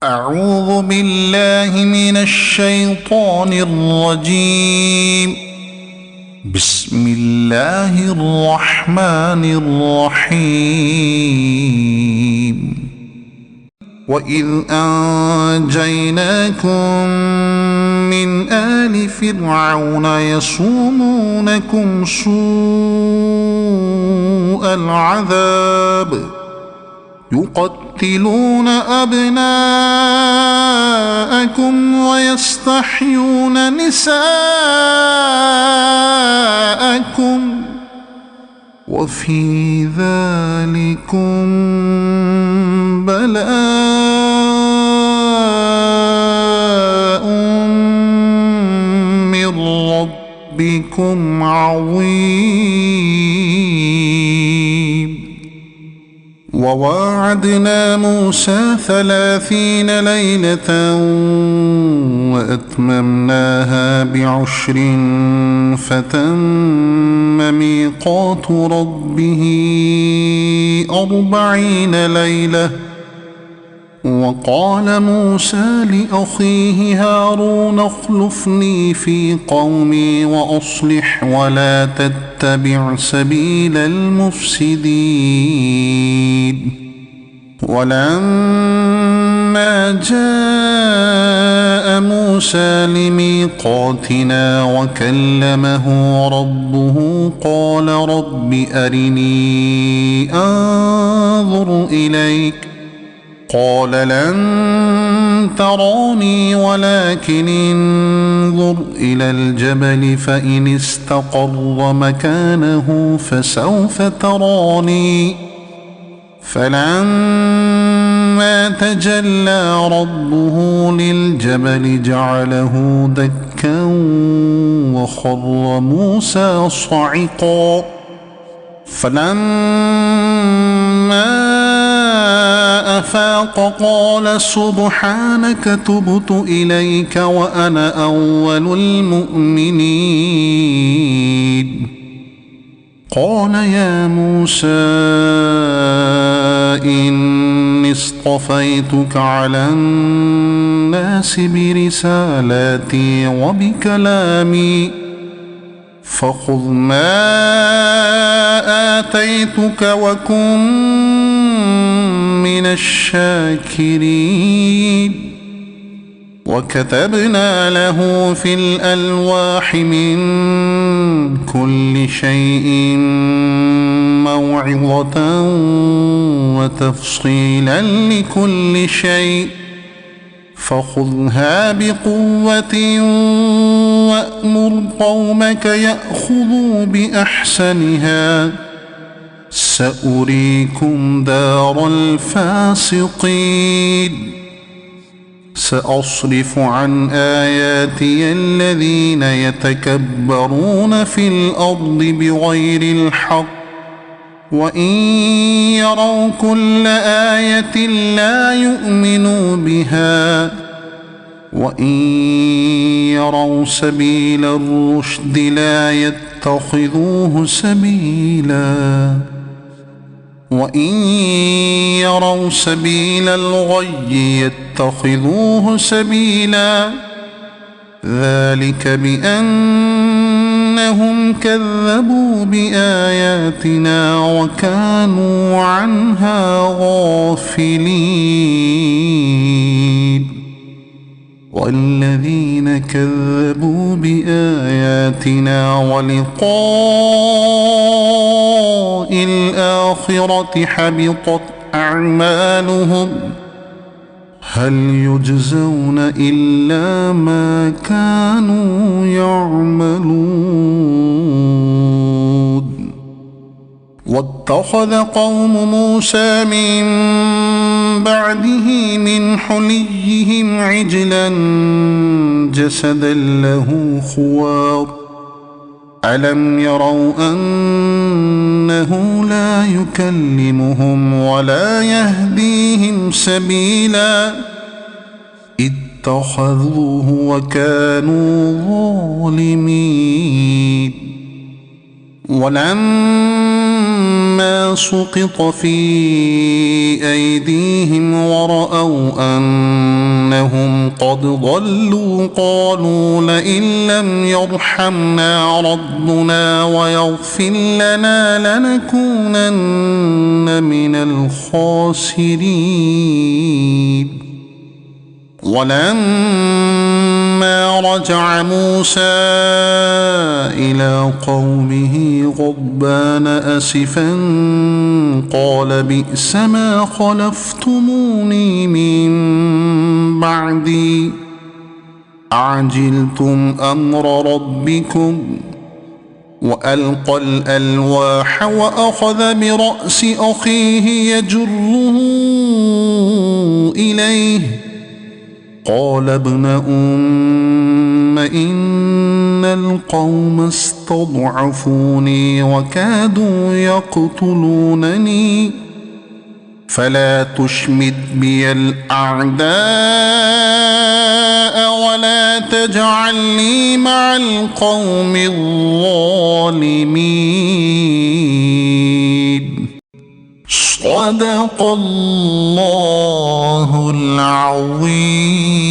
أعوذ بالله من الشيطان الرجيم. بسم الله الرحمن الرحيم. وإذ أنجيناكم من آل فرعون يسومونكم سوء العذاب يقتلون أبناءكم ويستحيون نساءكم وفي ذلكم بلاء من ربكم عظيم. وواعدنا موسى 30 ليلة وأتممناها ب10 فتم ميقات ربه 40 ليلة. وقال موسى لأخيه هارون اخلفني في قومي وأصلح ولا تتبع سبيل المفسدين. ولما جاء موسى لميقاتنا وكلمه ربه قال رب أرني أنظر إليك قال لن تراني ولكن انظر إلى الجبل فإن استقر مكانه فسوف تراني. فلما تجلى ربه للجبل جعله دكا وخر موسى صعقا. فلما أفاق قال سبحانك تبت إليك وأنا أول المؤمنين. قال يا موسى إني اصطفيتك على الناس برسالاتي وبكلامي فخذ ما آتيتك وكن من الشاكرين. وكتبنا له في الألواح من كل شيء موعظة وتفصيلا لكل شيء فخذها بقوة وأمر قومك يأخذوا بأحسنها سأريكم دار الفاسقين. سأصرف عن آياتي الذين يتكبرون في الأرض بغير الحق وإن يروا كل آية لا يؤمنوا بها وإن يروا سبيل الرشد لا يتخذوه سبيلا وإن يروا سبيل الغي يتخذوه سبيلا. ذلك بأنهم كذبوا بآياتنا وكانوا عنها غافلين. والذين كذبوا بآياتنا ولقاء الآخرة حبطت أعمالهم هل يجزون إلا ما كانوا يعملون. واتخذ قوم موسى من بعده من حليهم عجلا جسدا له خوار ألم يروا أنه لا يكلمهم ولا يهديهم سبيلا اتخذوه وكانوا ظالمين. ولما فلما سقط في أيديهم ورأوا أنهم قد ضلوا قالوا لئن لم يرحمنا ربنا ويغفر لنا لنكونن من الخاسرين. ولما رجع موسى إلى قومه غضبان أسفا قال بئس ما خلفتموني من بعدي أعجلتم أمر ربكم وألقى الألواح وأخذ برأس أخيه يجره إليه قال ابن أم إن القوم استضعفوني وكادوا يقتلونني فلا تشمت بي الأعداء ولا تجعلني مع القوم الظالمين. صدق الله العظيم.